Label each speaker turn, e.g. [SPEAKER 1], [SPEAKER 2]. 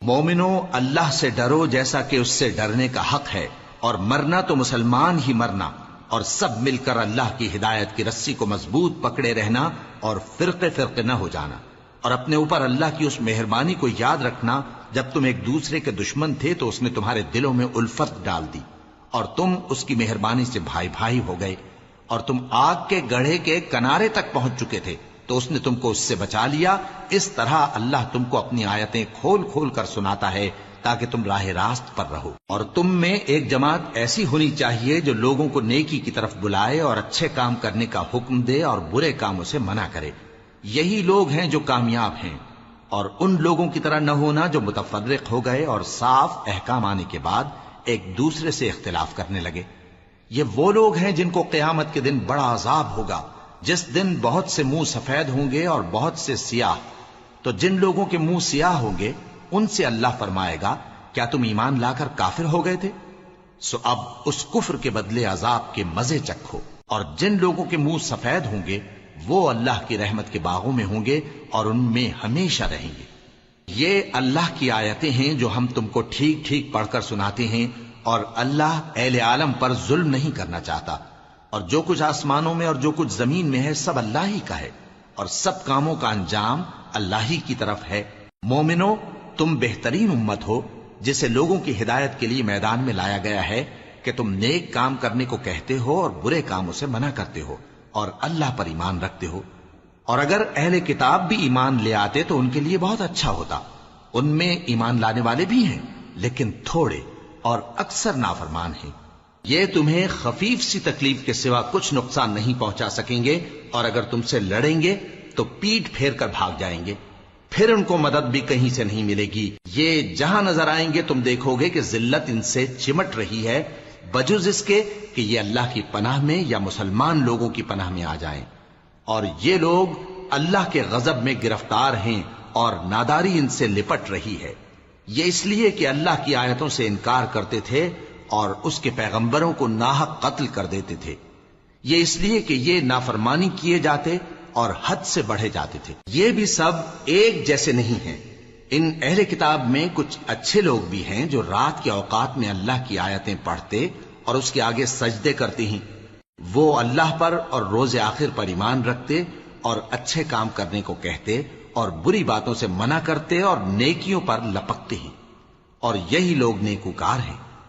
[SPEAKER 1] مومنو، اللہ سے ڈرو جیسا کہ اس سے ڈرنے کا حق ہے، اور مرنا تو مسلمان ہی مرنا، اور سب مل کر اللہ کی ہدایت کی رسی کو مضبوط پکڑے رہنا اور فرقے فرقے نہ ہو جانا، اور اپنے اوپر اللہ کی اس مہربانی کو یاد رکھنا جب تم ایک دوسرے کے دشمن تھے تو اس نے تمہارے دلوں میں الفت ڈال دی اور تم اس کی مہربانی سے بھائی بھائی ہو گئے، اور تم آگ کے گڑھے کے کنارے تک پہنچ چکے تھے تو اس نے تم کو اس سے بچا لیا۔ اس طرح اللہ تم کو اپنی آیتیں کھول کھول کر سناتا ہے تاکہ تم راہ راست پر رہو۔ اور تم میں ایک جماعت ایسی ہونی چاہیے جو لوگوں کو نیکی کی طرف بلائے اور اچھے کام کرنے کا حکم دے اور برے کاموں سے منع کرے، یہی لوگ ہیں جو کامیاب ہیں۔ اور ان لوگوں کی طرح نہ ہونا جو متفرق ہو گئے اور صاف احکام آنے کے بعد ایک دوسرے سے اختلاف کرنے لگے۔ یہ وہ لوگ ہیں جن کو قیامت کے دن بڑا عذاب ہوگا، جس دن بہت سے منہ سفید ہوں گے اور بہت سے سیاہ۔ تو جن لوگوں کے منہ سیاہ ہوں گے ان سے اللہ فرمائے گا، کیا تم ایمان لا کر کافر ہو گئے تھے؟ سو اب اس کفر کے بدلے عذاب کے مزے چکھو۔ اور جن لوگوں کے منہ سفید ہوں گے وہ اللہ کی رحمت کے باغوں میں ہوں گے اور ان میں ہمیشہ رہیں گے۔ یہ اللہ کی آیتیں ہیں جو ہم تم کو ٹھیک ٹھیک پڑھ کر سناتے ہیں، اور اللہ اہل عالم پر ظلم نہیں کرنا چاہتا، اور جو کچھ آسمانوں میں اور جو کچھ زمین میں ہے سب اللہ ہی کا ہے، اور سب کاموں کا انجام اللہ ہی کی طرف ہے۔ مومنو، تم بہترین امت ہو جسے لوگوں کی ہدایت کے لیے میدان میں لایا گیا ہے کہ تم نیک کام کرنے کو کہتے ہو اور برے کاموں سے منع کرتے ہو اور اللہ پر ایمان رکھتے ہو۔ اور اگر اہل کتاب بھی ایمان لے آتے تو ان کے لیے بہت اچھا ہوتا، ان میں ایمان لانے والے بھی ہیں لیکن تھوڑے اور اکثر نافرمان ہیں۔ یہ تمہیں خفیف سی تکلیف کے سوا کچھ نقصان نہیں پہنچا سکیں گے، اور اگر تم سے لڑیں گے تو پیٹ پھیر کر بھاگ جائیں گے، پھر ان کو مدد بھی کہیں سے نہیں ملے گی۔ یہ جہاں نظر آئیں گے تم دیکھو گے کہ ذلت ان سے چمٹ رہی ہے، بجز اس کے کہ یہ اللہ کی پناہ میں یا مسلمان لوگوں کی پناہ میں آ جائیں۔ اور یہ لوگ اللہ کے غضب میں گرفتار ہیں اور ناداری ان سے لپٹ رہی ہے۔ یہ اس لیے کہ اللہ کی آیتوں سے انکار کرتے تھے اور اس کے پیغمبروں کو ناحق قتل کر دیتے تھے۔ یہ اس لیے کہ یہ نافرمانی کیے جاتے اور حد سے بڑھے جاتے تھے۔ یہ بھی سب ایک جیسے نہیں ہیں۔ ان اہل کتاب میں کچھ اچھے لوگ بھی ہیں جو رات کے اوقات میں اللہ کی آیتیں پڑھتے اور اس کے آگے سجدے کرتے ہیں۔ وہ اللہ پر اور روز آخر پر ایمان رکھتے اور اچھے کام کرنے کو کہتے اور بری باتوں سے منع کرتے اور نیکیوں پر لپکتے ہیں، اور یہی لوگ نیکوکار ہیں۔